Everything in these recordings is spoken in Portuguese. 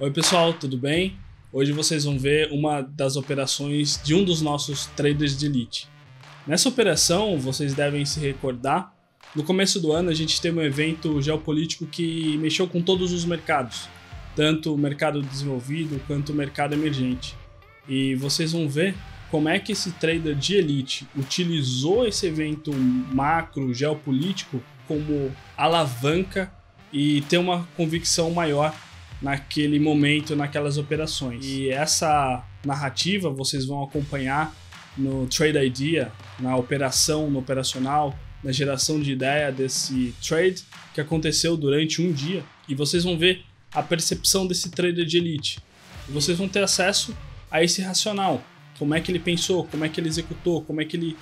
Oi pessoal, tudo bem? Hoje vocês vão ver uma das operações de um dos nossos traders de elite. Nessa operação, vocês devem se recordar, no começo do ano a gente teve um evento geopolítico que mexeu com todos os mercados, tanto o mercado desenvolvido quanto o mercado emergente. E vocês vão ver como é que esse trader de elite utilizou esse evento macro geopolítico como alavanca e ter uma convicção maior naquele momento, naquelas operações. E essa narrativa vocês vão acompanhar no Trade Idea, na operação, no operacional, na geração de ideia desse trade que aconteceu durante um dia. E vocês vão ver a percepção desse trader de elite. E vocês vão ter acesso a esse racional. Como é que ele pensou, como é que ele executou, como é que ele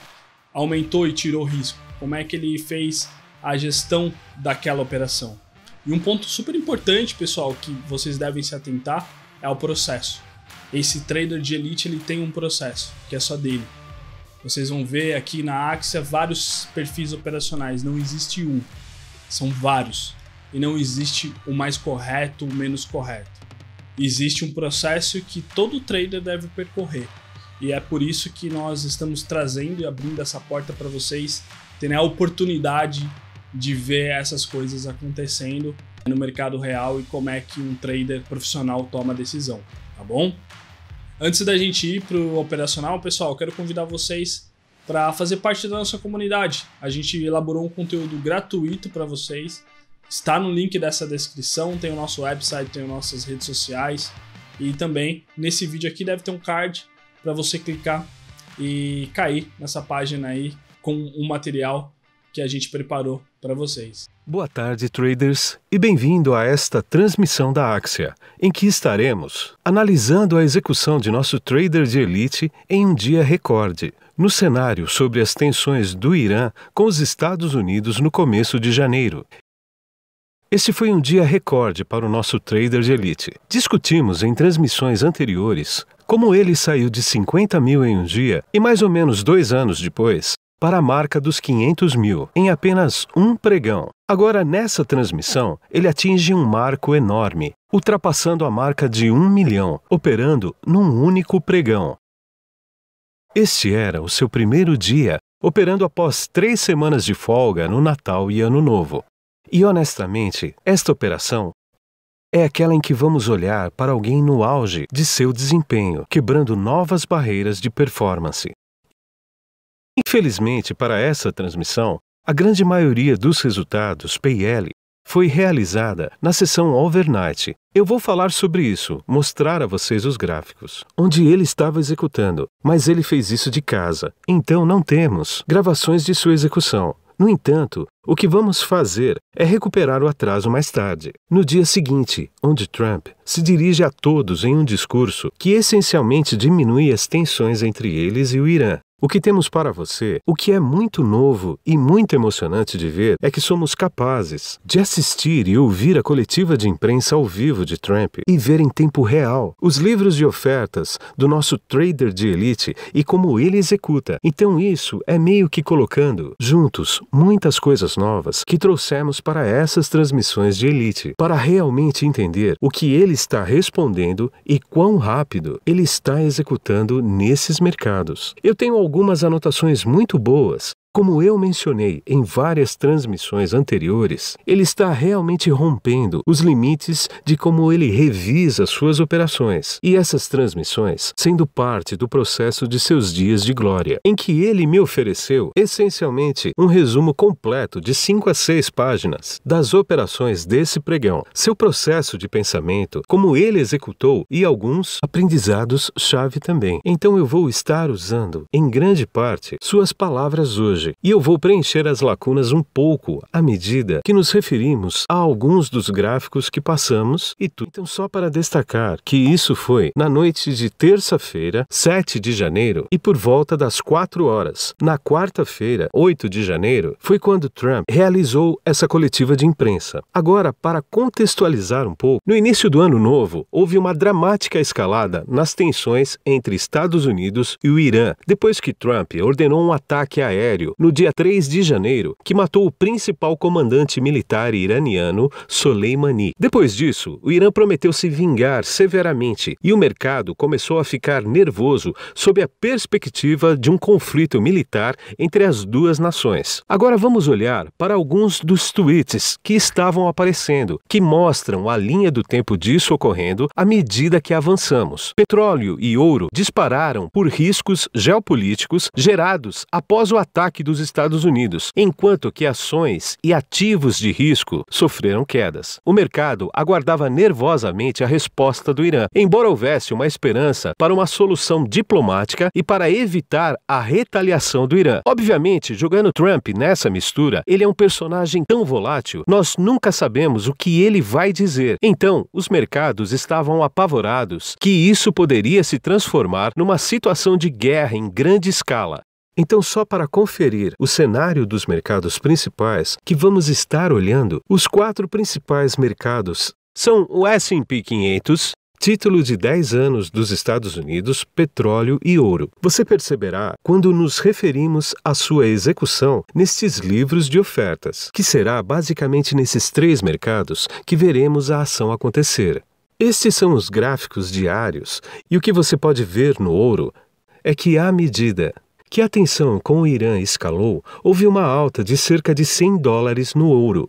aumentou e tirou risco, como é que ele fez a gestão daquela operação. E um ponto super importante, pessoal, que vocês devem se atentar é o processo. Esse trader de elite ele tem um processo, que é só dele. Vocês vão ver aqui na Axia vários perfis operacionais, não existe um, são vários. E não existe o mais correto, o menos correto. Existe um processo que todo trader deve percorrer. E é por isso que nós estamos trazendo e abrindo essa porta para vocês terem a oportunidade de ver essas coisas acontecendo no mercado real e como é que um trader profissional toma a decisão, tá bom? Antes da gente ir para o operacional, pessoal, eu quero convidar vocês para fazer parte da nossa comunidade. A gente elaborou um conteúdo gratuito para vocês, está no link dessa descrição, tem o nosso website, tem as nossas redes sociais e também nesse vídeo aqui deve ter um card para você clicar e cair nessa página aí com um material que a gente preparou para vocês. Boa tarde, traders, e bem-vindo a esta transmissão da Axia, em que estaremos analisando a execução de nosso trader de elite em um dia recorde, no cenário sobre as tensões do Irã com os Estados Unidos no começo de janeiro. Este foi um dia recorde para o nosso trader de elite. Discutimos em transmissões anteriores como ele saiu de 50 mil em um dia e mais ou menos 2 anos depois, para a marca dos 500 mil, em apenas um pregão. Agora, nessa transmissão, ele atinge um marco enorme, ultrapassando a marca de 1 milhão, operando num único pregão. Este era o seu primeiro dia, operando após 3 semanas de folga no Natal e Ano Novo. E honestamente, esta operação é aquela em que vamos olhar para alguém no auge de seu desempenho, quebrando novas barreiras de performance. Infelizmente, para essa transmissão, a grande maioria dos resultados PL foi realizada na sessão overnight. Eu vou falar sobre isso, mostrar a vocês os gráficos, onde ele estava executando, mas ele fez isso de casa, então não temos gravações de sua execução. No entanto, o que vamos fazer é recuperar o atraso mais tarde, no dia seguinte, onde Trump se dirige a todos em um discurso que essencialmente diminui as tensões entre eles e o Irã. O que temos para você, o que é muito novo e muito emocionante de ver, é que somos capazes de assistir e ouvir a coletiva de imprensa ao vivo de Trump e ver em tempo real os livros de ofertas do nosso trader de elite e como ele executa. Então isso é meio que colocando juntos muitas coisas novas que trouxemos para essas transmissões de elite, para realmente entender o que ele está respondendo e quão rápido ele está executando nesses mercados. Eu tenho algumas anotações muito boas. Como eu mencionei em várias transmissões anteriores, ele está realmente rompendo os limites de como ele revisa suas operações. E essas transmissões sendo parte do processo de seus dias de glória, em que ele me ofereceu, essencialmente, um resumo completo de 5 a 6 páginas das operações desse pregão, seu processo de pensamento, como ele executou e alguns aprendizados-chave também. Então eu vou estar usando, em grande parte, suas palavras hoje. E eu vou preencher as lacunas um pouco à medida que nos referimos a alguns dos gráficos que passamos e tudo. Então, só para destacar que isso foi na noite de terça-feira, 7 de janeiro, e por volta das 4 horas. Na quarta-feira, 8 de janeiro, foi quando Trump realizou essa coletiva de imprensa. Agora, para contextualizar um pouco, no início do ano novo, houve uma dramática escalada nas tensões entre Estados Unidos e o Irã, depois que Trump ordenou um ataque aéreo no dia 3 de janeiro, que matou o principal comandante militar iraniano, Soleimani. Depois disso, o Irã prometeu se vingar severamente e o mercado começou a ficar nervoso sob a perspectiva de um conflito militar entre as duas nações. Agora vamos olhar para alguns dos tweets que estavam aparecendo, que mostram a linha do tempo disso ocorrendo à medida que avançamos. Petróleo e ouro dispararam por riscos geopolíticos gerados após o ataque dos Estados Unidos, enquanto que ações e ativos de risco sofreram quedas. O mercado aguardava nervosamente a resposta do Irã, embora houvesse uma esperança para uma solução diplomática e para evitar a retaliação do Irã. Obviamente, jogando Trump nessa mistura, ele é um personagem tão volátil, nós nunca sabemos o que ele vai dizer. Então, os mercados estavam apavorados que isso poderia se transformar numa situação de guerra em grande escala. Então, só para conferir o cenário dos mercados principais que vamos estar olhando, os 4 principais mercados são o S&P 500, título de 10 anos dos Estados Unidos, petróleo e ouro. Você perceberá quando nos referimos à sua execução nestes livros de ofertas, que será basicamente nesses 3 mercados que veremos a ação acontecer. Estes são os gráficos diários e o que você pode ver no ouro é que, à medida que a tensão com o Irã escalou, houve uma alta de cerca de $100 no ouro.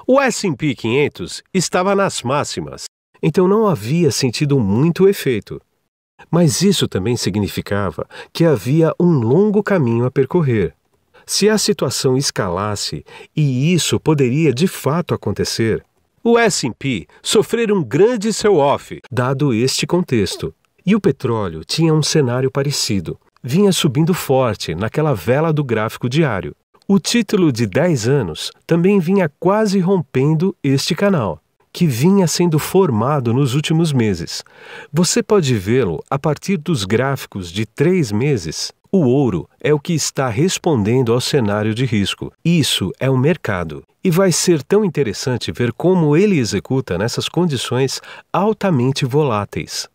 O S&P 500 estava nas máximas, então não havia sentido muito efeito. Mas isso também significava que havia um longo caminho a percorrer. Se a situação escalasse, e isso poderia de fato acontecer, o S&P sofrer um grande sell-off, dado este contexto. E o petróleo tinha um cenário parecido. Vinha subindo forte naquela vela do gráfico diário. O título de 10 anos também vinha quase rompendo este canal, que vinha sendo formado nos últimos meses. Você pode vê-lo a partir dos gráficos de 3 meses. O ouro é o que está respondendo ao cenário de risco. Isso é o mercado. E vai ser tão interessante ver como ele executa nessas condições altamente voláteis.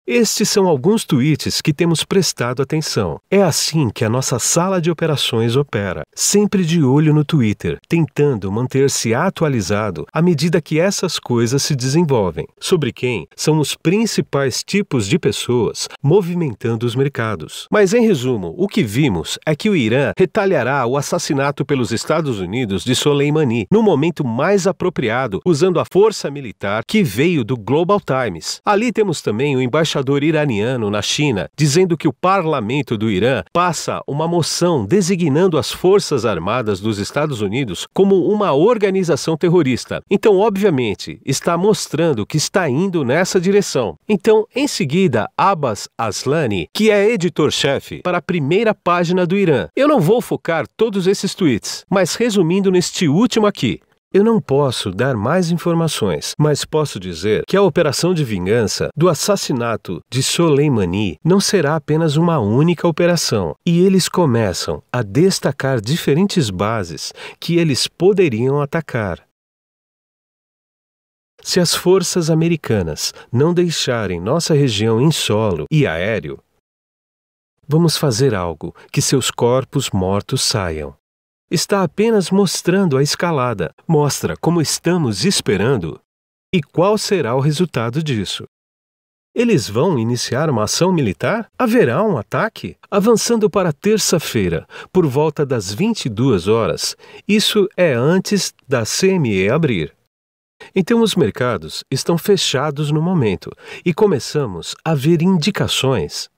Estes são alguns tweets que temos prestado atenção. É assim que a nossa sala de operações opera, sempre de olho no Twitter, tentando manter-se atualizado à medida que essas coisas se desenvolvem. Sobre quem são os principais tipos de pessoas movimentando os mercados. Mas em resumo, o que vimos é que o Irã retaliará o assassinato pelos Estados Unidos de Soleimani no momento mais apropriado, usando a força militar que veio do Global Times. Ali temos também o embaixador iraniano na China, dizendo que o parlamento do Irã passa uma moção designando as Forças Armadas dos Estados Unidos como uma organização terrorista. Então, obviamente, está mostrando que está indo nessa direção. Então, em seguida, Abbas Aslani, que é editor-chefe para a primeira página do Irã. Eu não vou focar todos esses tweets, mas resumindo neste último aqui. Eu não posso dar mais informações, mas posso dizer que a operação de vingança do assassinato de Soleimani não será apenas uma única operação, e eles começam a destacar diferentes bases que eles poderiam atacar. Se as forças americanas não deixarem nossa região em solo e aéreo, vamos fazer algo que seus corpos mortos saiam. Está apenas mostrando a escalada, mostra como estamos esperando e qual será o resultado disso. Eles vão iniciar uma ação militar? Haverá um ataque? Avançando para terça-feira, por volta das 22 horas, isso é antes da CME abrir. Então os mercados estão fechados no momento e começamos a ver indicações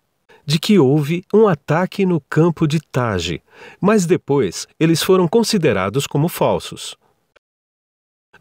de que houve um ataque no campo de Taj, mas depois eles foram considerados como falsos.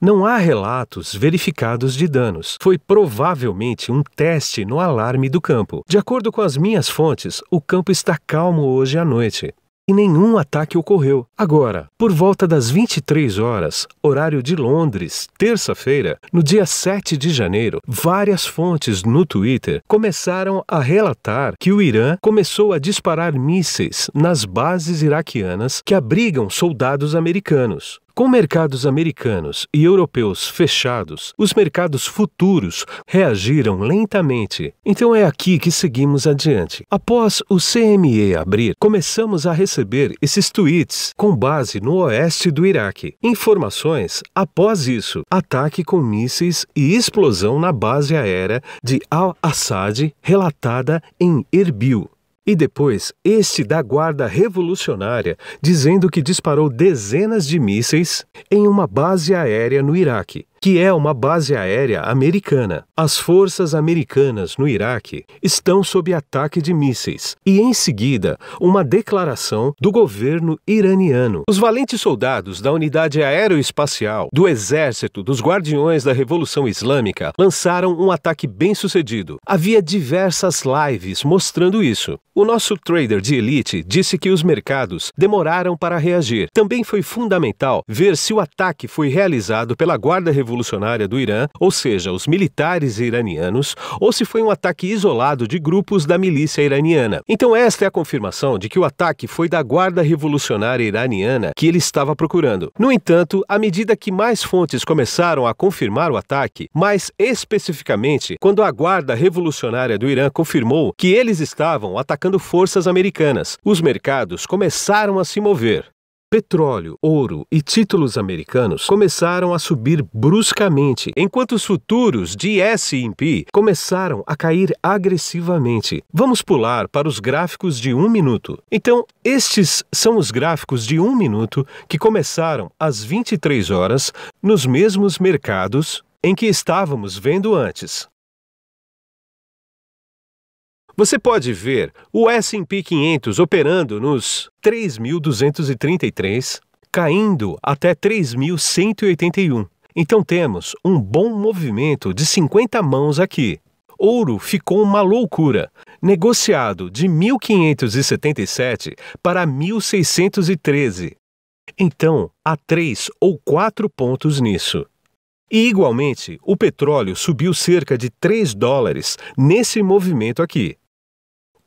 Não há relatos verificados de danos. Foi provavelmente um teste no alarme do campo. De acordo com as minhas fontes, o campo está calmo hoje à noite. E nenhum ataque ocorreu. Agora, por volta das 23 horas, horário de Londres, terça-feira, no dia 7 de janeiro, várias fontes no Twitter começaram a relatar que o Irã começou a disparar mísseis nas bases iraquianas que abrigam soldados americanos. Com mercados americanos e europeus fechados, os mercados futuros reagiram lentamente. Então é aqui que seguimos adiante. Após o CME abrir, começamos a receber esses tweets com base no oeste do Iraque. Informações após isso, ataque com mísseis e explosão na base aérea de Al-Assad relatada em Erbil. E depois, este da Guarda Revolucionária, dizendo que disparou dezenas de mísseis em uma base aérea no Iraque, que é uma base aérea americana. As forças americanas no Iraque estão sob ataque de mísseis. E em seguida, uma declaração do governo iraniano. Os valentes soldados da Unidade Aeroespacial do Exército dos Guardiões da Revolução Islâmica lançaram um ataque bem-sucedido. Havia diversas lives mostrando isso. O nosso trader de elite disse que os mercados demoraram para reagir. Também foi fundamental ver se o ataque foi realizado pela Guarda Revolucionária do Irã, ou seja, os militares iranianos, ou se foi um ataque isolado de grupos da milícia iraniana. Então esta é a confirmação de que o ataque foi da Guarda Revolucionária Iraniana que ele estava procurando. No entanto, à medida que mais fontes começaram a confirmar o ataque, mais especificamente quando a Guarda Revolucionária do Irã confirmou que eles estavam atacando forças americanas, os mercados começaram a se mover. Petróleo, ouro e títulos americanos começaram a subir bruscamente, enquanto os futuros de S&P começaram a cair agressivamente. Vamos pular para os gráficos de 1 minuto. Então, estes são os gráficos de 1 minuto que começaram às 23 horas nos mesmos mercados em que estávamos vendo antes. Você pode ver o S&P 500 operando nos 3.233, caindo até 3.181. Então temos um bom movimento de 50 mãos aqui. Ouro ficou uma loucura, negociado de 1.577 para 1.613. Então, há 3 ou 4 pontos nisso. E igualmente, o petróleo subiu cerca de $3 nesse movimento aqui.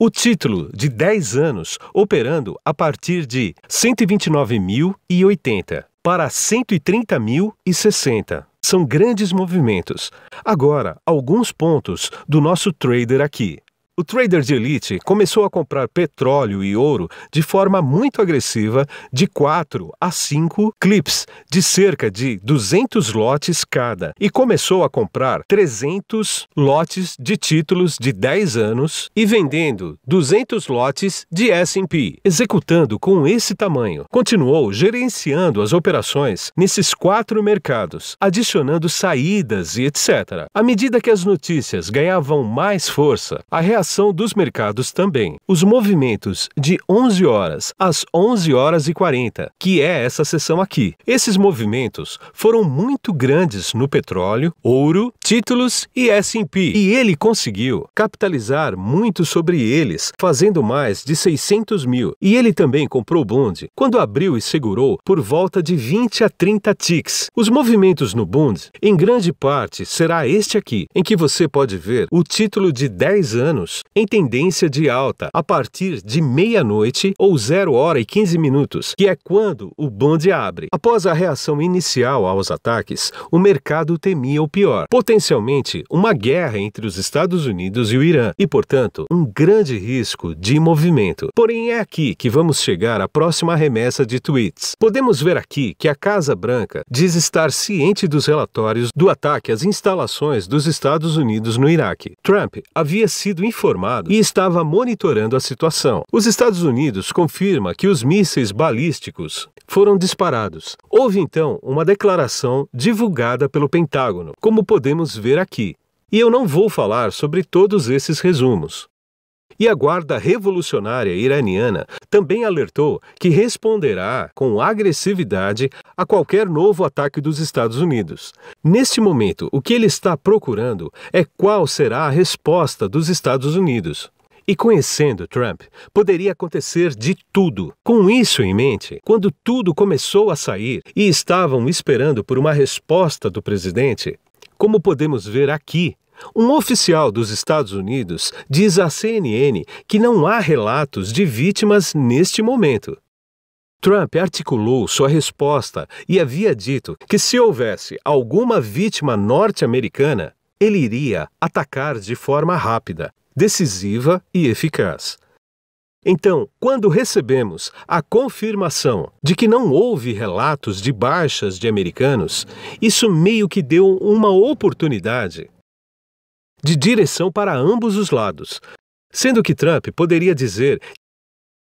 O título de 10 anos operando a partir de 129.080 para 130.060. São grandes movimentos. Agora, alguns pontos do nosso trader aqui. O trader de elite começou a comprar petróleo e ouro de forma muito agressiva de 4 a 5 clips de cerca de 200 lotes cada e começou a comprar 300 lotes de títulos de 10 anos e vendendo 200 lotes de S&P, executando com esse tamanho. Continuou gerenciando as operações nesses 4 mercados, adicionando saídas e etc. À medida que as notícias ganhavam mais força, a reação dos mercados também. Os movimentos de 11 horas às 11h40, que é essa sessão aqui. Esses movimentos foram muito grandes no petróleo, ouro, títulos e S&P. E ele conseguiu capitalizar muito sobre eles, fazendo mais de 600 mil. E ele também comprou Bund, quando abriu e segurou por volta de 20 a 30 ticks. Os movimentos no Bund, em grande parte, será este aqui, em que você pode ver o título de 10 anos em tendência de alta a partir de meia-noite ou 0h15, que é quando o Bund abre. Após a reação inicial aos ataques, o mercado temia o pior, potencialmente uma guerra entre os Estados Unidos e o Irã, e, portanto, um grande risco de movimento. Porém, é aqui que vamos chegar à próxima remessa de tweets. Podemos ver aqui que a Casa Branca diz estar ciente dos relatórios do ataque às instalações dos Estados Unidos no Iraque. Trump havia sido informado e estava monitorando a situação. Os Estados Unidos confirma que os mísseis balísticos foram disparados. Houve então uma declaração divulgada pelo Pentágono, como podemos ver aqui. E eu não vou falar sobre todos esses resumos. E a Guarda Revolucionária Iraniana também alertou que responderá com agressividade a qualquer novo ataque dos Estados Unidos. Neste momento, o que ele está procurando é qual será a resposta dos Estados Unidos. E conhecendo Trump, poderia acontecer de tudo. Com isso em mente, quando tudo começou a sair e estavam esperando por uma resposta do presidente, como podemos ver aqui, um oficial dos Estados Unidos diz à CNN que não há relatos de vítimas neste momento. Trump articulou sua resposta e havia dito que se houvesse alguma vítima norte-americana, ele iria atacar de forma rápida, decisiva e eficaz. Então, quando recebemos a confirmação de que não houve relatos de baixas de americanos, isso meio que deu uma oportunidade de direção para ambos os lados, sendo que Trump poderia dizer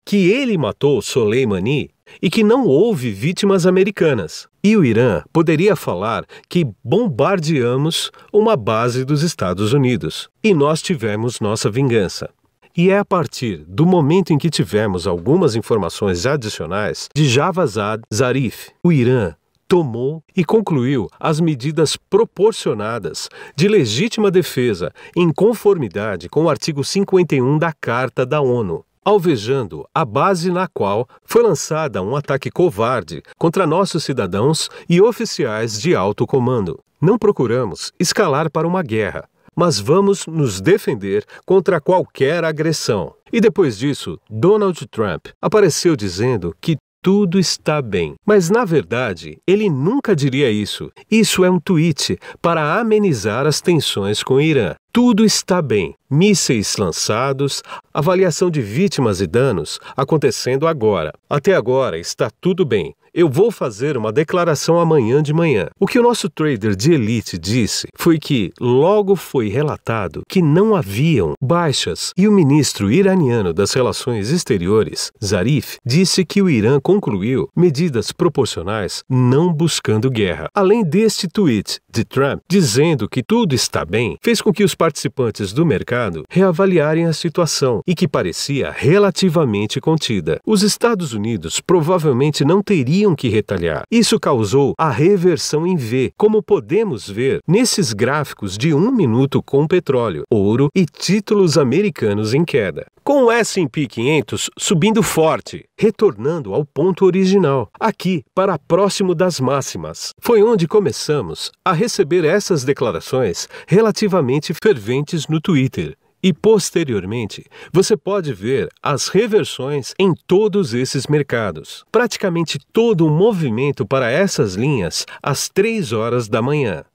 que ele matou Soleimani e que não houve vítimas americanas. E o Irã poderia falar que bombardeamos uma base dos Estados Unidos e nós tivemos nossa vingança. E é a partir do momento em que tivemos algumas informações adicionais de Javad Zarif, o Irã tomou e concluiu as medidas proporcionadas de legítima defesa em conformidade com o artigo 51 da Carta da ONU, alvejando a base na qual foi lançada um ataque covarde contra nossos cidadãos e oficiais de alto comando. Não procuramos escalar para uma guerra, mas vamos nos defender contra qualquer agressão. E depois disso, Donald Trump apareceu dizendo que tudo está bem. Mas, na verdade, ele nunca diria isso. Isso é um tweet para amenizar as tensões com o Irã. Tudo está bem. Mísseis lançados, avaliação de vítimas e danos acontecendo agora. Até agora está tudo bem. Eu vou fazer uma declaração amanhã de manhã. O que o nosso trader de elite disse foi que logo foi relatado que não haviam baixas e o ministro iraniano das Relações Exteriores, Zarif, disse que o Irã concluiu medidas proporcionais não buscando guerra. Além deste tweet de Trump dizendo que tudo está bem, fez com que os participantes do mercado reavaliarem a situação e que parecia relativamente contida. Os Estados Unidos provavelmente não teriam que retalhar. Isso causou a reversão em V, como podemos ver nesses gráficos de 1 minuto com petróleo, ouro e títulos americanos em queda. Com o S&P 500 subindo forte, retornando ao ponto original, aqui para próximo das máximas. Foi onde começamos a receber essas declarações relativamente ferventes no Twitter. E, posteriormente, você pode ver as reversões em todos esses mercados. Praticamente todo o movimento para essas linhas às 3 horas da manhã.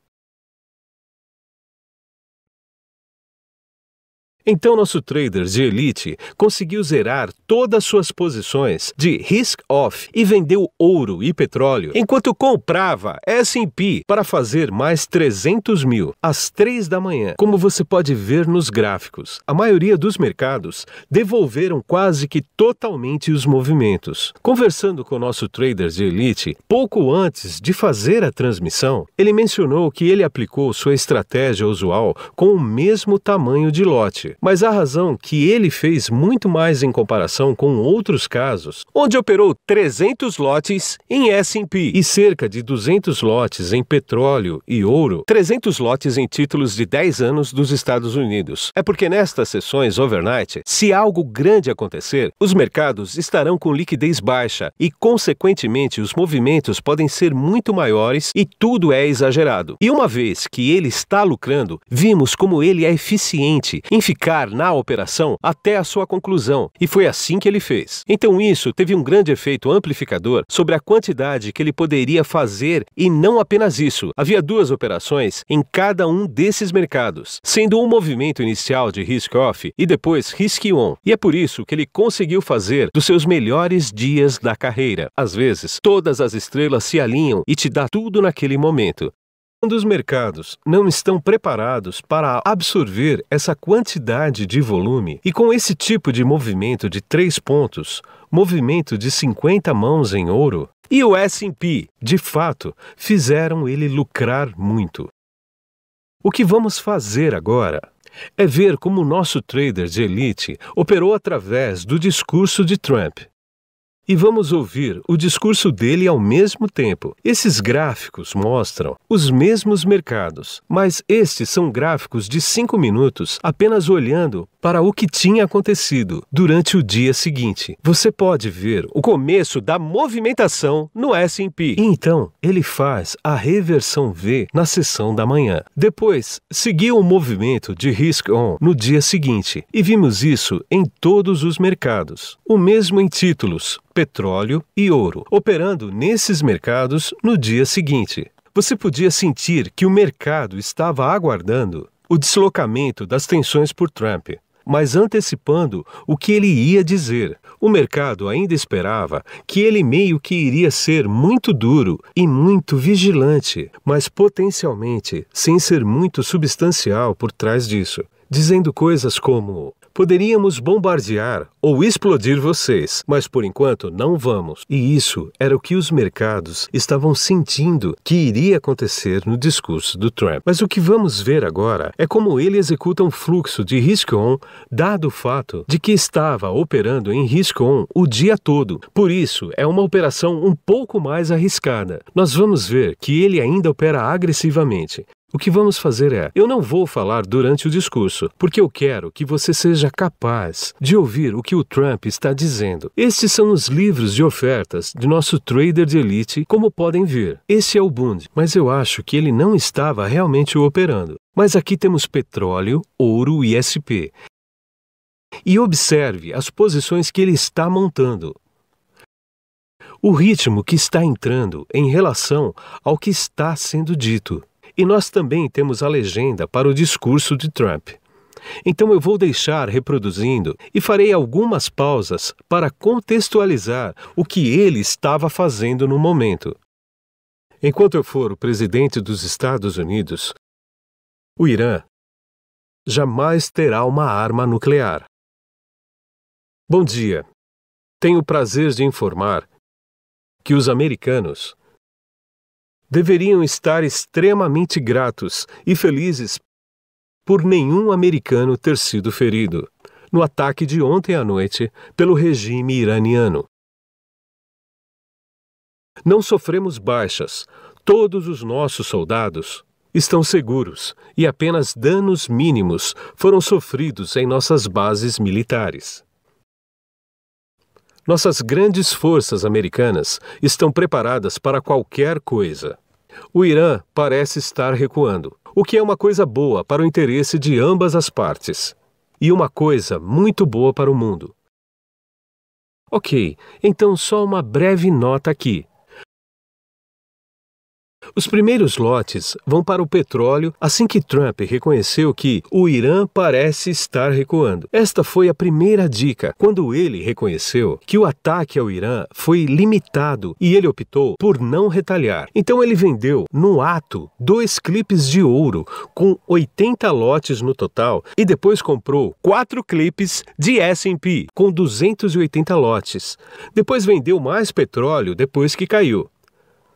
Então, nosso trader de elite conseguiu zerar todas suas posições de risk-off e vendeu ouro e petróleo, enquanto comprava S&P para fazer mais 300 mil às 3 da manhã. Como você pode ver nos gráficos, a maioria dos mercados devolveram quase que totalmente os movimentos. Conversando com o nosso trader de elite, pouco antes de fazer a transmissão, ele mencionou que ele aplicou sua estratégia usual com o mesmo tamanho de lote. Mas a razão que ele fez muito mais em comparação com outros casos, onde operou 300 lotes em S&P e cerca de 200 lotes em petróleo e ouro, 300 lotes em títulos de 10 anos dos Estados Unidos. É porque nestas sessões overnight, se algo grande acontecer, os mercados estarão com liquidez baixa e, consequentemente, os movimentos podem ser muito maiores e tudo é exagerado. E uma vez que ele está lucrando, vimos como ele é eficiente em ficar na operação até a sua conclusão, e foi assim que ele fez. Então isso teve um grande efeito amplificador sobre a quantidade que ele poderia fazer, e não apenas isso. Havia 2 operações em cada um desses mercados, sendo um movimento inicial de risk-off e depois risk-on, e é por isso que ele conseguiu fazer dos seus melhores dias da carreira. Às vezes, todas as estrelas se alinham e te dá tudo naquele momento. Quando os mercados não estão preparados para absorver essa quantidade de volume e com esse tipo de movimento de 3 pontos, movimento de 50 mãos em ouro, e o S&P, de fato, fizeram ele lucrar muito. O que vamos fazer agora é ver como o nosso trader de elite operou através do discurso de Trump. E vamos ouvir o discurso dele ao mesmo tempo. Esses gráficos mostram os mesmos mercados, mas estes são gráficos de 5 minutos apenas olhando para o que tinha acontecido durante o dia seguinte. Você pode ver o começo da movimentação no S&P. Então, ele faz a reversão V na sessão da manhã. Depois, seguiu o movimento de risk-on no dia seguinte. E vimos isso em todos os mercados. O mesmo em títulos. petróleo e ouro, operando nesses mercados no dia seguinte. Você podia sentir que o mercado estava aguardando o deslocamento das tensões por Trump, mas antecipando o que ele ia dizer. O mercado ainda esperava que ele meio que iria ser muito duro e muito vigilante, mas potencialmente sem ser muito substancial por trás disso, dizendo coisas como: poderíamos bombardear ou explodir vocês, mas por enquanto não vamos. E isso era o que os mercados estavam sentindo que iria acontecer no discurso do Trump. Mas o que vamos ver agora é como ele executa um fluxo de risk-on, dado o fato de que estava operando em risk-on o dia todo. Por isso, é uma operação um pouco mais arriscada. Nós vamos ver que ele ainda opera agressivamente. O que vamos fazer é, eu não vou falar durante o discurso, porque eu quero que você seja capaz de ouvir o que o Trump está dizendo. Estes são os livros de ofertas de nosso trader de elite, como podem ver. Esse é o Bund, mas eu acho que ele não estava realmente operando. Mas aqui temos petróleo, ouro e SP. E observe as posições que ele está montando. O ritmo que está entrando em relação ao que está sendo dito. E nós também temos a legenda para o discurso de Trump. Então eu vou deixar reproduzindo e farei algumas pausas para contextualizar o que ele estava fazendo no momento. Enquanto eu for o presidente dos Estados Unidos, o Irã jamais terá uma arma nuclear. Bom dia. Tenho o prazer de informar que os americanos deveriam estar extremamente gratos e felizes por nenhum americano ter sido ferido no ataque de ontem à noite pelo regime iraniano. Não sofremos baixas. Todos os nossos soldados estão seguros e apenas danos mínimos foram sofridos em nossas bases militares. Nossas grandes forças americanas estão preparadas para qualquer coisa. O Irã parece estar recuando, o que é uma coisa boa para o interesse de ambas as partes. E uma coisa muito boa para o mundo. Ok, então só uma breve nota aqui. Os primeiros lotes vão para o petróleo assim que Trump reconheceu que o Irã parece estar recuando. Esta foi a primeira dica, quando ele reconheceu que o ataque ao Irã foi limitado e ele optou por não retalhar. Então ele vendeu, no ato, 2 clipes de ouro com 80 lotes no total e depois comprou 4 clipes de S&P com 280 lotes. Depois vendeu mais petróleo depois que caiu.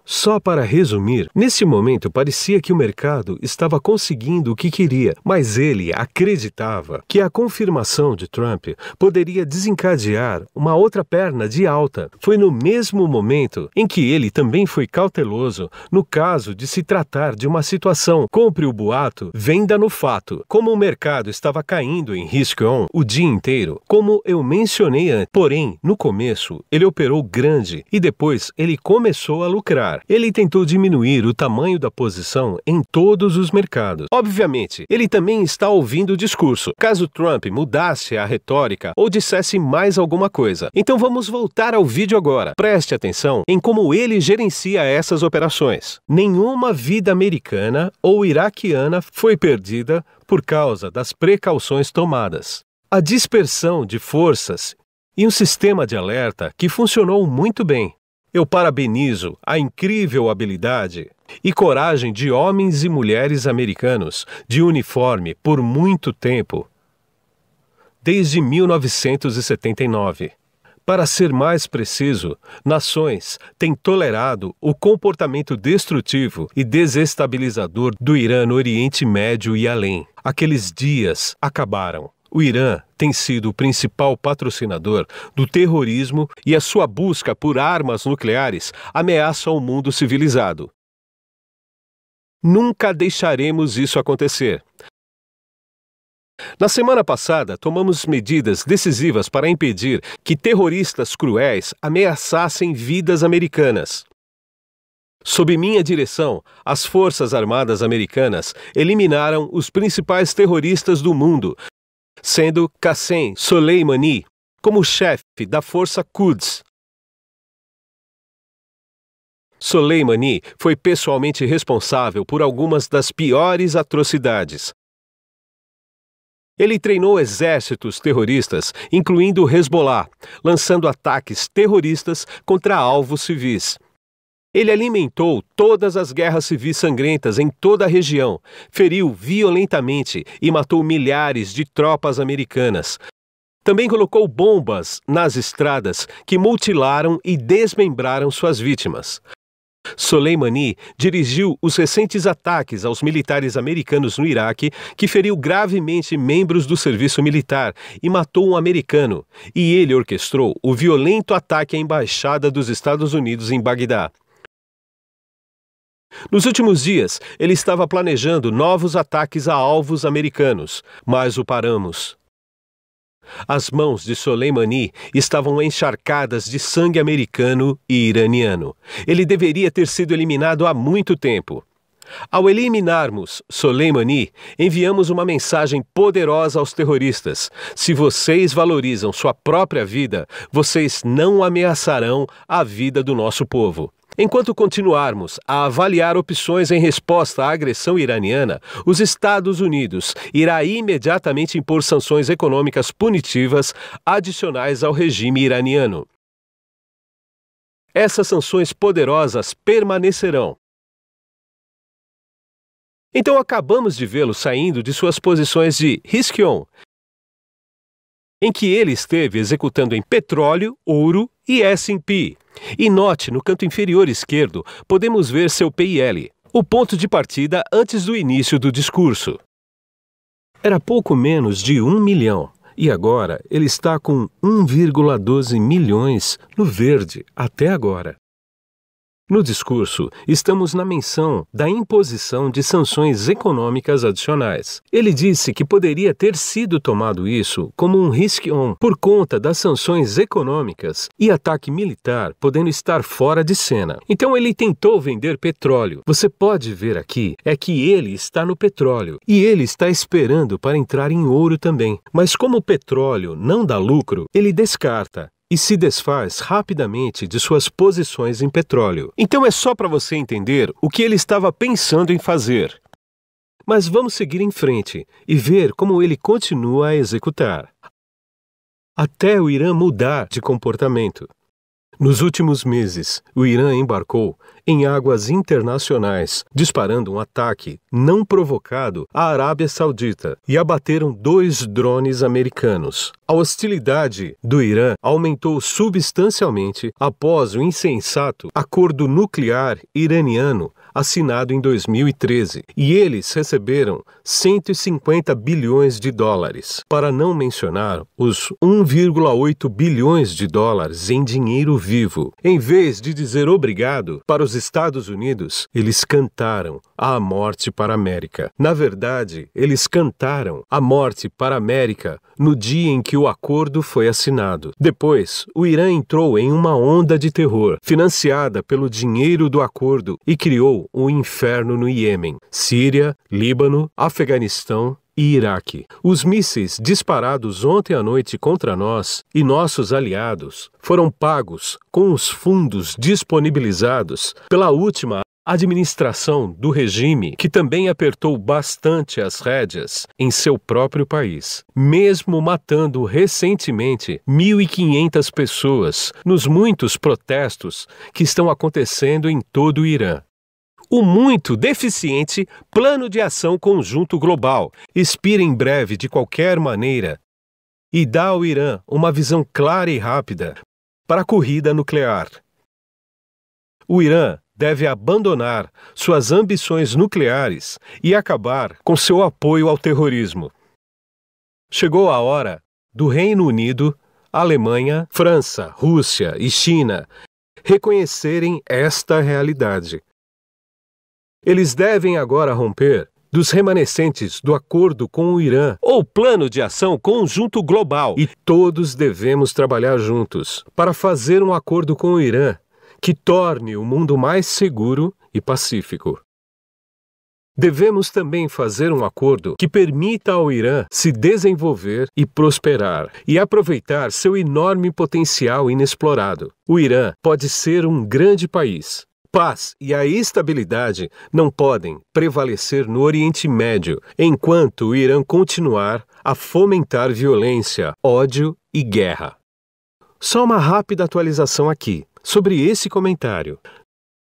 Só para resumir, nesse momento parecia que o mercado estava conseguindo o que queria, mas ele acreditava que a confirmação de Trump poderia desencadear uma outra perna de alta. Foi no mesmo momento em que ele também foi cauteloso no caso de se tratar de uma situação compre o boato, venda no fato. Como o mercado estava caindo em risk-on o dia inteiro, como eu mencionei antes, porém, no começo, ele operou grande e depois ele começou a lucrar. Ele tentou diminuir o tamanho da posição em todos os mercados. Obviamente, ele também está ouvindo o discurso, caso Trump mudasse a retórica ou dissesse mais alguma coisa. Então vamos voltar ao vídeo agora. Preste atenção em como ele gerencia essas operações. Nenhuma vida americana ou iraquiana foi perdida por causa das precauções tomadas. A dispersão de forças e um sistema de alerta que funcionou muito bem. Eu parabenizo a incrível habilidade e coragem de homens e mulheres americanos de uniforme por muito tempo, desde 1979. Para ser mais preciso, nações têm tolerado o comportamento destrutivo e desestabilizador do Irã no Oriente Médio e além. Aqueles dias acabaram. O Irã tem sido o principal patrocinador do terrorismo e a sua busca por armas nucleares ameaça o mundo civilizado. Nunca deixaremos isso acontecer. Na semana passada, tomamos medidas decisivas para impedir que terroristas cruéis ameaçassem vidas americanas. Sob minha direção, as Forças Armadas Americanas eliminaram os principais terroristas do mundo, sendo Qassem Soleimani como chefe da Força Quds. Soleimani foi pessoalmente responsável por algumas das piores atrocidades. Ele treinou exércitos terroristas, incluindo o Hezbollah, lançando ataques terroristas contra alvos civis. Ele alimentou todas as guerras civis sangrentas em toda a região, feriu violentamente e matou milhares de tropas americanas. Também colocou bombas nas estradas que mutilaram e desmembraram suas vítimas. Soleimani dirigiu os recentes ataques aos militares americanos no Iraque, que feriu gravemente membros do serviço militar e matou um americano, e ele orquestrou o violento ataque à embaixada dos Estados Unidos em Bagdá. Nos últimos dias, ele estava planejando novos ataques a alvos americanos, mas o paramos. As mãos de Soleimani estavam encharcadas de sangue americano e iraniano. Ele deveria ter sido eliminado há muito tempo. Ao eliminarmos Soleimani, enviamos uma mensagem poderosa aos terroristas. Se vocês valorizam sua própria vida, vocês não ameaçarão a vida do nosso povo. Enquanto continuarmos a avaliar opções em resposta à agressão iraniana, os Estados Unidos irá imediatamente impor sanções econômicas punitivas adicionais ao regime iraniano. Essas sanções poderosas permanecerão. Então acabamos de vê-lo saindo de suas posições de risk-on, em que ele esteve executando em petróleo, ouro e S&P. E note, no canto inferior esquerdo, podemos ver seu PIL, o ponto de partida antes do início do discurso. Era pouco menos de 1 milhão, e agora ele está com 1,12 milhões no verde até agora. No discurso, estamos na menção da imposição de sanções econômicas adicionais. Ele disse que poderia ter sido tomado isso como um risk-on por conta das sanções econômicas e ataque militar podendo estar fora de cena. Então ele tentou vender petróleo. Você pode ver aqui é que ele está no petróleo e ele está esperando para entrar em ouro também. Mas como o petróleo não dá lucro, ele descarta e se desfaz rapidamente de suas posições em petróleo. Então é só para você entender o que ele estava pensando em fazer. Mas vamos seguir em frente e ver como ele continua a executar, até o Irã mudar de comportamento. Nos últimos meses, o Irã embarcou em águas internacionais, disparando um ataque não provocado à Arábia Saudita e abateram 2 drones americanos. A hostilidade do Irã aumentou substancialmente após o insensato acordo nuclear iraniano assinado em 2013, e eles receberam 150 bilhões de dólares, para não mencionar os 1,8 bilhões de dólares em dinheiro vivo. Em vez de dizer obrigado para os Estados Unidos, eles cantaram a morte para a América. Na verdade, eles cantaram a morte para a América no dia em que o acordo foi assinado. Depois, o Irã entrou em uma onda de terror, financiada pelo dinheiro do acordo, e criou o inferno no Iêmen, Síria, Líbano, Afeganistão e Iraque. Os mísseis disparados ontem à noite contra nós e nossos aliados foram pagos com os fundos disponibilizados pela última administração do regime, que também apertou bastante as rédeas em seu próprio país, mesmo matando recentemente 1.500 pessoas nos muitos protestos que estão acontecendo em todo o Irã. O muito deficiente Plano de Ação Conjunto Global expira em breve de qualquer maneira e dá ao Irã uma visão clara e rápida para a corrida nuclear. O Irã deve abandonar suas ambições nucleares e acabar com seu apoio ao terrorismo. Chegou a hora do Reino Unido, Alemanha, França, Rússia e China reconhecerem esta realidade. Eles devem agora romper dos remanescentes do acordo com o Irã ou Plano de Ação Conjunto Global, e todos devemos trabalhar juntos para fazer um acordo com o Irã que torne o mundo mais seguro e pacífico. Devemos também fazer um acordo que permita ao Irã se desenvolver e prosperar e aproveitar seu enorme potencial inexplorado. O Irã pode ser um grande país, Paz e a estabilidade não podem prevalecer no Oriente Médio enquanto o Irã continuar a fomentar violência, ódio e guerra. Só uma rápida atualização aqui sobre esse comentário.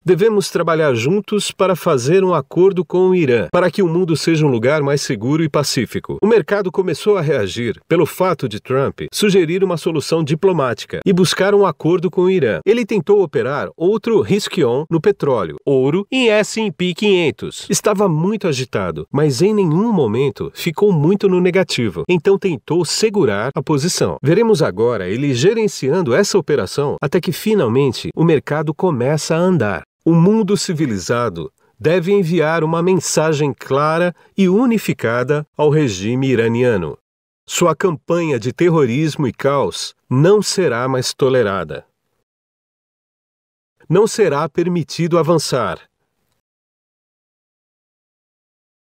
Devemos trabalhar juntos para fazer um acordo com o Irã, para que o mundo seja um lugar mais seguro e pacífico. O mercado começou a reagir pelo fato de Trump sugerir uma solução diplomática e buscar um acordo com o Irã. Ele tentou operar outro risk-on no petróleo, ouro e S&P 500. Estava muito agitado, mas em nenhum momento ficou muito no negativo. Então tentou segurar a posição. Veremos agora ele gerenciando essa operação até que finalmente o mercado começa a andar. O mundo civilizado deve enviar uma mensagem clara e unificada ao regime iraniano. Sua campanha de terrorismo e caos não será mais tolerada. Não será permitido avançar.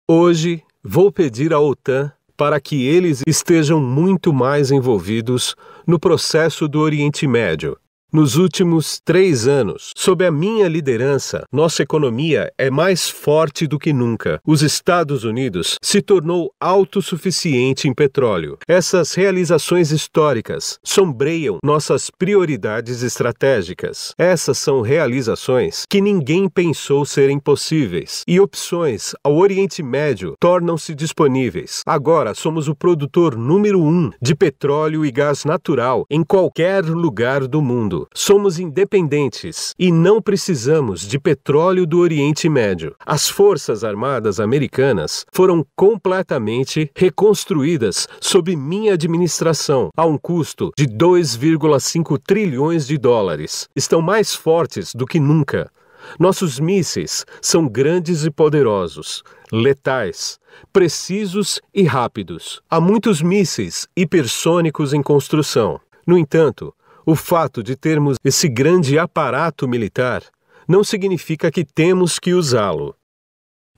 Hoje, vou pedir à OTAN para que eles estejam muito mais envolvidos no processo do Oriente Médio. Nos últimos 3 anos, sob a minha liderança, nossa economia é mais forte do que nunca. Os Estados Unidos se tornou autossuficiente em petróleo. Essas realizações históricas sombreiam nossas prioridades estratégicas. Essas são realizações que ninguém pensou serem possíveis. E opções ao Oriente Médio tornam-se disponíveis. Agora somos o produtor número 1 de petróleo e gás natural em qualquer lugar do mundo. Somos independentes e não precisamos de petróleo do Oriente Médio. As Forças Armadas Americanas foram completamente reconstruídas sob minha administração, a um custo de 2,5 trilhões de dólares. Estão mais fortes do que nunca. Nossos mísseis são grandes e poderosos, letais, precisos e rápidos. Há muitos mísseis hipersônicos em construção. No entanto, o fato de termos esse grande aparato militar não significa que temos que usá-lo.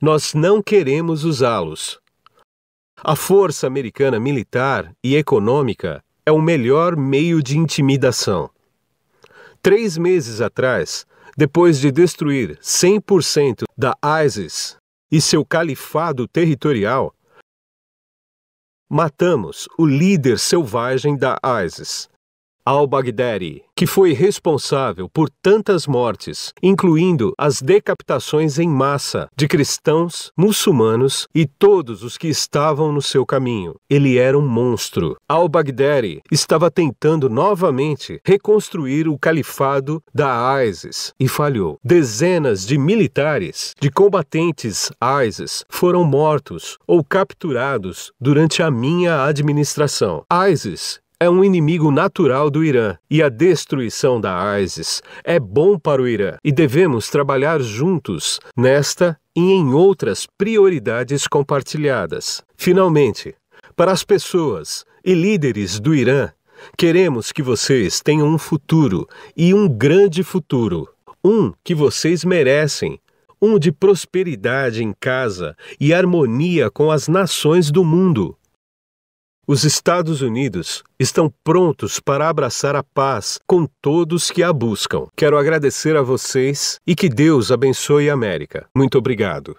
Nós não queremos usá-los. A força americana militar e econômica é o melhor meio de intimidação. 3 meses atrás, depois de destruir 100% da ISIS e seu califado territorial, matamos o líder selvagem da ISIS, al-Baghdadi, que foi responsável por tantas mortes, incluindo as decapitações em massa de cristãos, muçulmanos e todos os que estavam no seu caminho. Ele era um monstro. Al-Baghdadi estava tentando novamente reconstruir o califado da ISIS e falhou. Dezenas de militares, de combatentes ISIS, foram mortos ou capturados durante a minha administração. ISIS é um inimigo natural do Irã, e a destruição da ISIS é bom para o Irã, e devemos trabalhar juntos nesta e em outras prioridades compartilhadas. Finalmente, para as pessoas e líderes do Irã, queremos que vocês tenham um futuro, e um grande futuro, um que vocês merecem, um de prosperidade em casa e harmonia com as nações do mundo. Os Estados Unidos estão prontos para abraçar a paz com todos que a buscam. Quero agradecer a vocês e que Deus abençoe a América. Muito obrigado.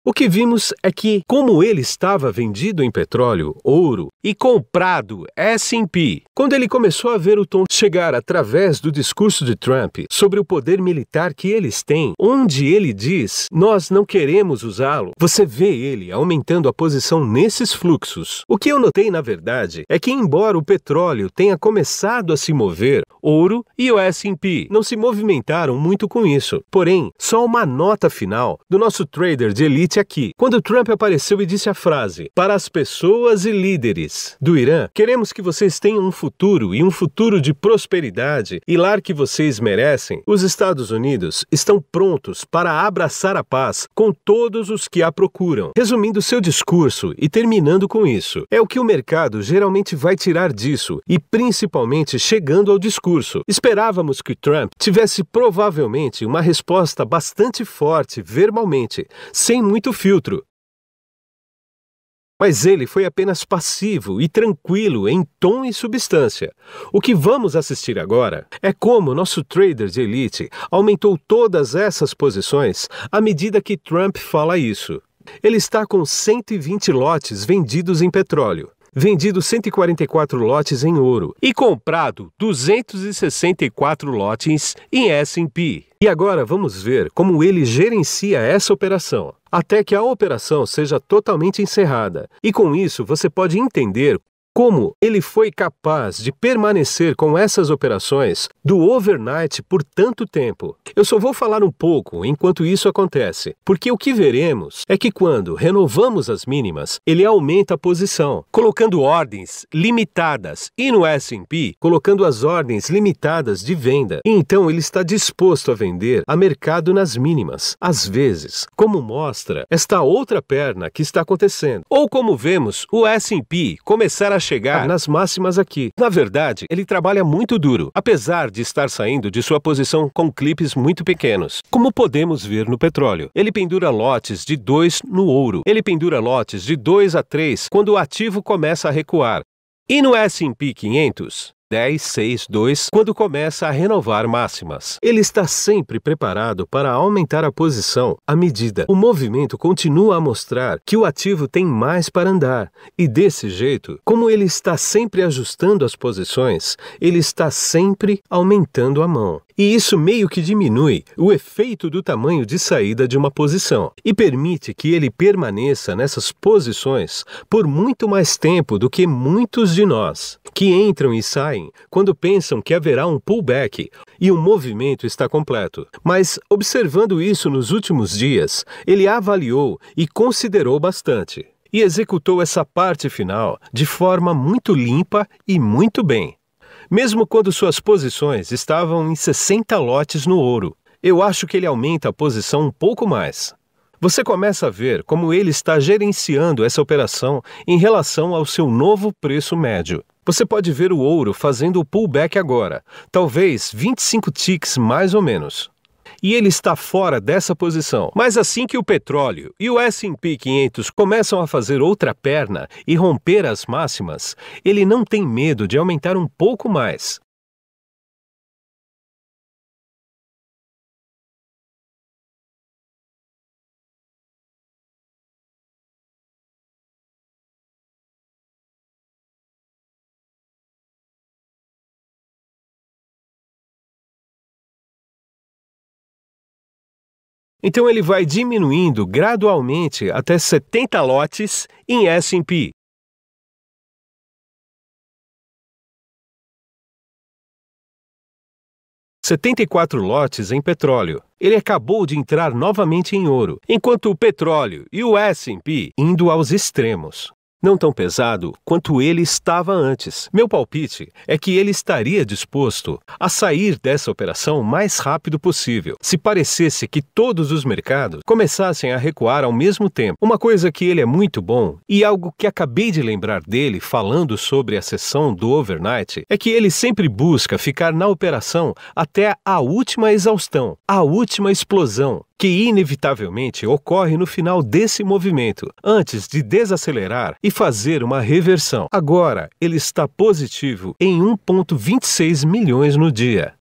O que vimos é que, como ele estava vendido em petróleo, ouro e comprado S&P, quando ele começou a ver o tom chegar através do discurso de Trump sobre o poder militar que eles têm, onde ele diz, nós não queremos usá-lo, você vê ele aumentando a posição nesses fluxos. O que eu notei, na verdade, é que embora o petróleo tenha começado a se mover, ouro e o S&P não se movimentaram muito com isso. Porém, só uma nota final do nosso trader de elite aqui. Quando Trump apareceu e disse a frase, para as pessoas e líderes do Irã, queremos que vocês tenham um futuro e um futuro de prosperidade e lar que vocês merecem, os Estados Unidos estão prontos para abraçar a paz com todos os que a procuram. Resumindo seu discurso e terminando com isso, é o que o mercado geralmente vai tirar disso e principalmente chegando ao discurso. Esperávamos que Trump tivesse provavelmente uma resposta bastante forte verbalmente, sem muito filtro. Mas ele foi apenas passivo e tranquilo em tom e substância. O que vamos assistir agora é como nosso trader de elite aumentou todas essas posições à medida que Trump fala isso. Ele está com 120 lotes vendidos em petróleo, vendido 144 lotes em ouro e comprado 264 lotes em S&P. E agora vamos ver como ele gerencia essa operação, até que a operação seja totalmente encerrada. E com isso você pode entender como ele foi capaz de permanecer com essas operações do overnight por tanto tempo. Eu só vou falar um pouco enquanto isso acontece, porque o que veremos é que quando renovamos as mínimas, ele aumenta a posição, colocando ordens limitadas, e no S&P, colocando as ordens limitadas de venda. E então ele está disposto a vender a mercado nas mínimas, às vezes, como mostra esta outra perna que está acontecendo. Ou como vemos o S&P começar a chegar nas máximas aqui. Na verdade, ele trabalha muito duro, apesar de estar saindo de sua posição com clipes muito pequenos. Como podemos ver no petróleo, ele pendura lotes de 2 no ouro. Ele pendura lotes de 2 a 3 quando o ativo começa a recuar. E no S&P 500, 10, 6, 2, quando começa a renovar máximas. Ele está sempre preparado para aumentar a posição à medida. O movimento continua a mostrar que o ativo tem mais para andar. E desse jeito, como ele está sempre ajustando as posições, ele está sempre aumentando a mão. E isso meio que diminui o efeito do tamanho de saída de uma posição e permite que ele permaneça nessas posições por muito mais tempo do que muitos de nós, que entram e saem quando pensam que haverá um pullback e o movimento está completo. Mas, observando isso nos últimos dias, ele avaliou e considerou bastante e executou essa parte final de forma muito limpa e muito bem. Mesmo quando suas posições estavam em 60 lotes no ouro, eu acho que ele aumenta a posição um pouco mais. Você começa a ver como ele está gerenciando essa operação em relação ao seu novo preço médio. Você pode ver o ouro fazendo o pullback agora, talvez 25 ticks mais ou menos. E ele está fora dessa posição. Mas assim que o petróleo e o S&P 500 começam a fazer outra perna e romper as máximas, ele não tem medo de aumentar um pouco mais. Então ele vai diminuindo gradualmente até 70 lotes em S&P. – 74 lotes em petróleo. Ele acabou de entrar novamente em ouro, enquanto o petróleo e o S&P indo aos extremos. Não tão pesado quanto ele estava antes. Meu palpite é que ele estaria disposto a sair dessa operação o mais rápido possível, se parecesse que todos os mercados começassem a recuar ao mesmo tempo. Uma coisa que ele é muito bom, e algo que acabei de lembrar dele falando sobre a sessão do overnight, é que ele sempre busca ficar na operação até a última exaustão, a última explosão, que inevitavelmente ocorre no final desse movimento, antes de desacelerar e fazer uma reversão. Agora, ele está positivo em 1,26 milhões no dia.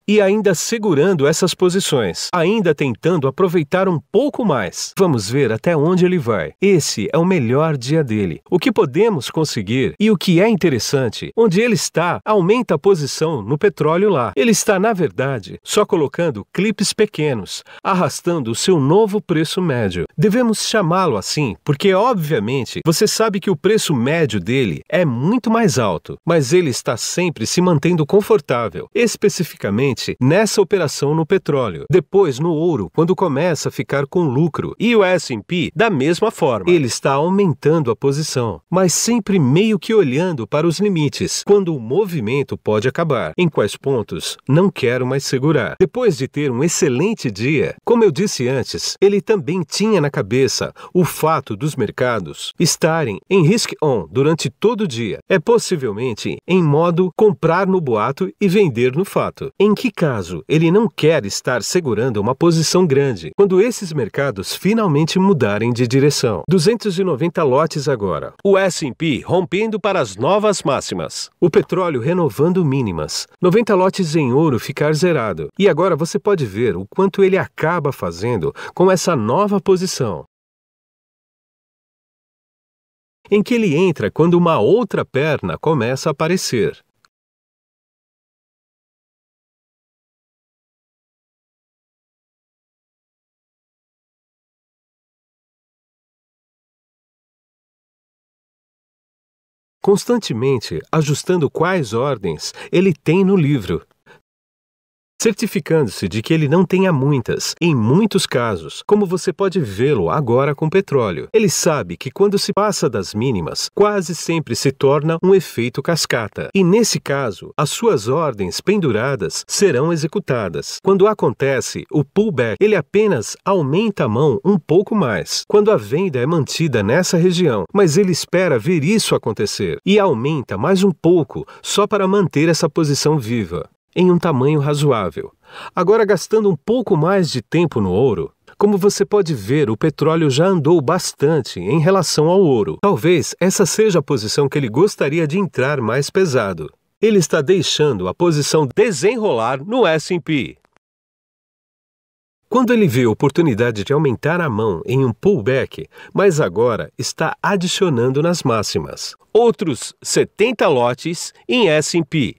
E ainda segurando essas posições, ainda tentando aproveitar um pouco mais. Vamos ver até onde ele vai. Esse é o melhor dia dele. O que podemos conseguir e o que é interessante, onde ele está, aumenta a posição no petróleo lá. Ele está, na verdade, só colocando clipes pequenos, arrastando o seu novo preço médio. Devemos chamá-lo assim, porque obviamente você sabe que o preço médio dele é muito mais alto, mas ele está sempre se mantendo confortável, especificamente nessa operação no petróleo, depois no ouro, quando começa a ficar com lucro, e o S&P da mesma forma. Ele está aumentando a posição, mas sempre meio que olhando para os limites, quando o movimento pode acabar. Em quais pontos não quero mais segurar. Depois de ter um excelente dia, como eu disse antes, ele também tinha na cabeça o fato dos mercados estarem em risk-on durante todo o dia. É possivelmente em modo comprar no boato e vender no fato, em que que caso ele não quer estar segurando uma posição grande quando esses mercados finalmente mudarem de direção. 290 lotes agora. O S&P rompendo para as novas máximas. O petróleo renovando mínimas. 90 lotes em ouro ficar zerado. E agora você pode ver o quanto ele acaba fazendo com essa nova posição, em que ele entra quando uma outra perna começa a aparecer. Constantemente ajustando quais ordens ele tem no livro, certificando-se de que ele não tenha muitas, em muitos casos, como você pode vê-lo agora com petróleo. Ele sabe que quando se passa das mínimas, quase sempre se torna um efeito cascata. E nesse caso, as suas ordens penduradas serão executadas. Quando acontece o pullback, ele apenas aumenta a mão um pouco mais, quando a venda é mantida nessa região, mas ele espera ver isso acontecer e aumenta mais um pouco só para manter essa posição viva, em um tamanho razoável. Agora, gastando um pouco mais de tempo no ouro, como você pode ver, o petróleo já andou bastante em relação ao ouro. Talvez essa seja a posição que ele gostaria de entrar mais pesado. Ele está deixando a posição desenrolar no S&P. Quando ele vê a oportunidade de aumentar a mão em um pullback, mas agora está adicionando nas máximas. Outros 70 lotes em S&P.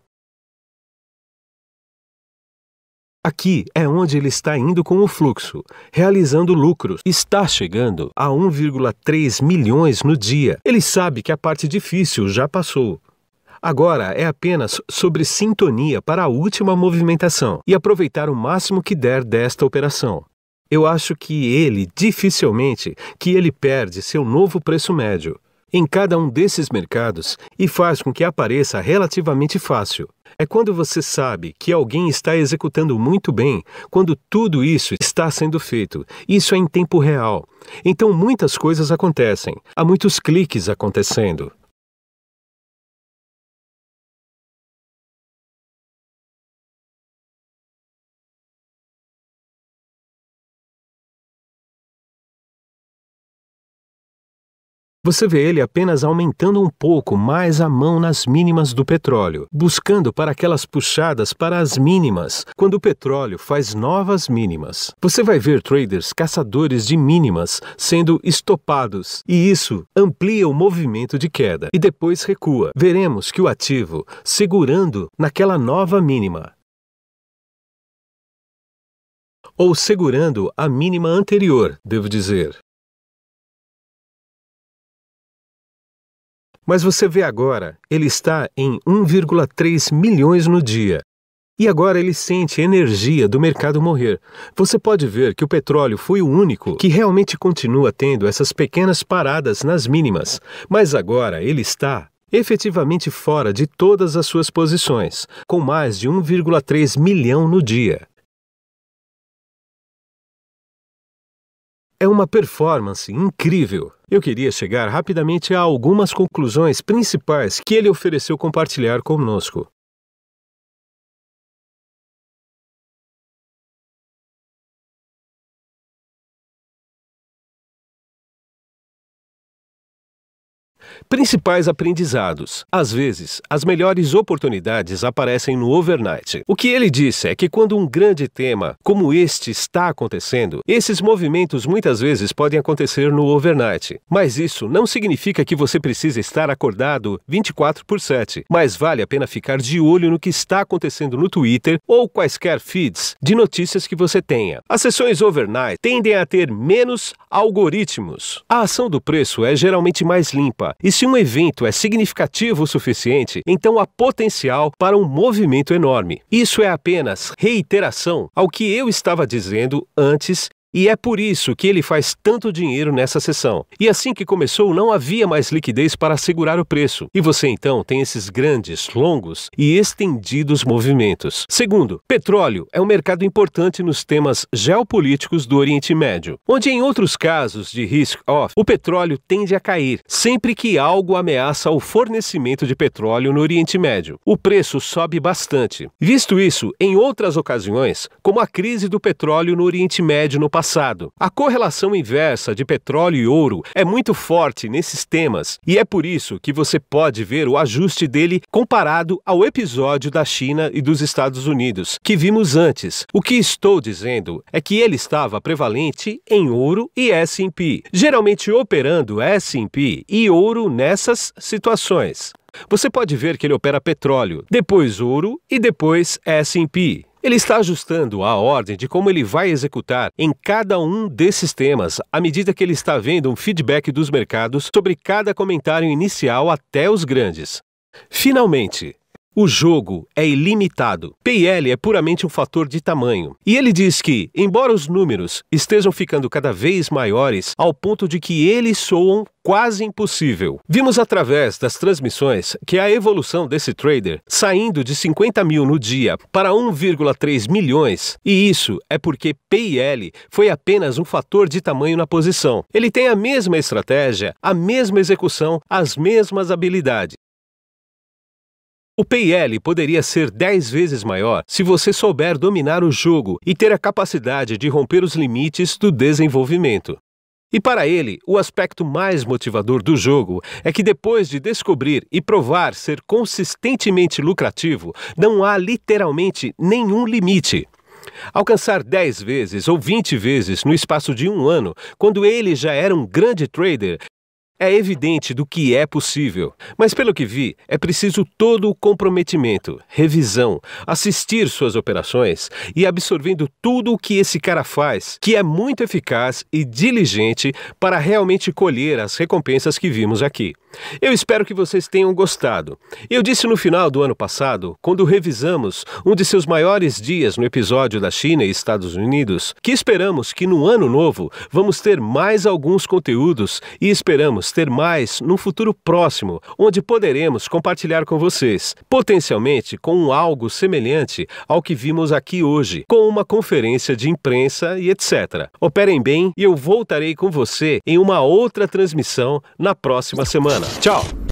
Aqui é onde ele está indo com o fluxo, realizando lucros. Está chegando a 1,3 milhões no dia. Ele sabe que a parte difícil já passou. Agora é apenas sobre sintonia para a última movimentação e aproveitar o máximo que der desta operação. Eu acho que ele perde seu novo preço médio em cada um desses mercados e faz com que apareça relativamente fácil. É quando você sabe que alguém está executando muito bem, quando tudo isso está sendo feito. Isso é em tempo real. Então muitas coisas acontecem. Há muitos cliques acontecendo. Você vê ele apenas aumentando um pouco mais a mão nas mínimas do petróleo, buscando para aquelas puxadas para as mínimas, quando o petróleo faz novas mínimas. Você vai ver traders caçadores de mínimas sendo estopados, e isso amplia o movimento de queda, e depois recua. Veremos que o ativo segurando naquela nova mínima, ou segurando a mínima anterior, devo dizer. Mas você vê agora, ele está em 1,3 milhões no dia. E agora ele sente a energia do mercado morrer. Você pode ver que o petróleo foi o único que realmente continua tendo essas pequenas paradas nas mínimas. Mas agora ele está efetivamente fora de todas as suas posições, com mais de 1,3 milhão no dia. É uma performance incrível. Eu queria chegar rapidamente a algumas conclusões principais que ele ofereceu compartilhar conosco. Principais aprendizados. Às vezes, as melhores oportunidades aparecem no overnight. O que ele disse é que quando um grande tema como este está acontecendo, esses movimentos muitas vezes podem acontecer no overnight. Mas isso não significa que você precisa estar acordado 24/7. Mas vale a pena ficar de olho no que está acontecendo no Twitter ou quaisquer feeds de notícias que você tenha. As sessões overnight tendem a ter menos algoritmos. A ação do preço é geralmente mais limpa. E se um evento é significativo o suficiente, então há potencial para um movimento enorme. Isso é apenas reiteração ao que eu estava dizendo antes E é por isso que ele faz tanto dinheiro nessa sessão. E assim que começou, não havia mais liquidez para segurar o preço. E você então tem esses grandes, longos e estendidos movimentos. Segundo, petróleo é um mercado importante nos temas geopolíticos do Oriente Médio, onde em outros casos de risk-off, o petróleo tende a cair sempre que algo ameaça o fornecimento de petróleo no Oriente Médio. O preço sobe bastante. Visto isso em outras ocasiões, como a crise do petróleo no Oriente Médio no passado. A correlação inversa de petróleo e ouro é muito forte nesses temas e é por isso que você pode ver o ajuste dele comparado ao episódio da China e dos Estados Unidos, que vimos antes. O que estou dizendo é que ele estava prevalente em ouro e S&P, geralmente operando S&P e ouro nessas situações. Você pode ver que ele opera petróleo, depois ouro e depois S&P. Ele está ajustando a ordem de como ele vai executar em cada um desses temas à medida que ele está vendo um feedback dos mercados sobre cada comentário inicial até os grandes. Finalmente, o jogo é ilimitado. P&L é puramente um fator de tamanho. E ele diz que, embora os números estejam ficando cada vez maiores, ao ponto de que eles soam quase impossível. Vimos através das transmissões que a evolução desse trader, saindo de 50 mil no dia para 1,3 milhões, e isso é porque P&L foi apenas um fator de tamanho na posição. Ele tem a mesma estratégia, a mesma execução, as mesmas habilidades. O P&L poderia ser 10 vezes maior se você souber dominar o jogo e ter a capacidade de romper os limites do desenvolvimento. E para ele, o aspecto mais motivador do jogo é que depois de descobrir e provar ser consistentemente lucrativo, não há literalmente nenhum limite. Alcançar 10 vezes ou 20 vezes no espaço de um ano, quando ele já era um grande trader, é evidente do que é possível, mas pelo que vi, é preciso todo o comprometimento, revisão, assistir suas operações e absorvendo tudo o que esse cara faz, que é muito eficaz e diligente para realmente colher as recompensas que vimos aqui. Eu espero que vocês tenham gostado. Eu disse no final do ano passado, quando revisamos um de seus maiores dias no episódio da China e Estados Unidos, que esperamos que no ano novo vamos ter mais alguns conteúdos e esperamos ter mais no futuro próximo, onde poderemos compartilhar com vocês, potencialmente com algo semelhante ao que vimos aqui hoje, com uma conferência de imprensa e etc. Operem bem e eu voltarei com você em uma outra transmissão na próxima semana. Tchau!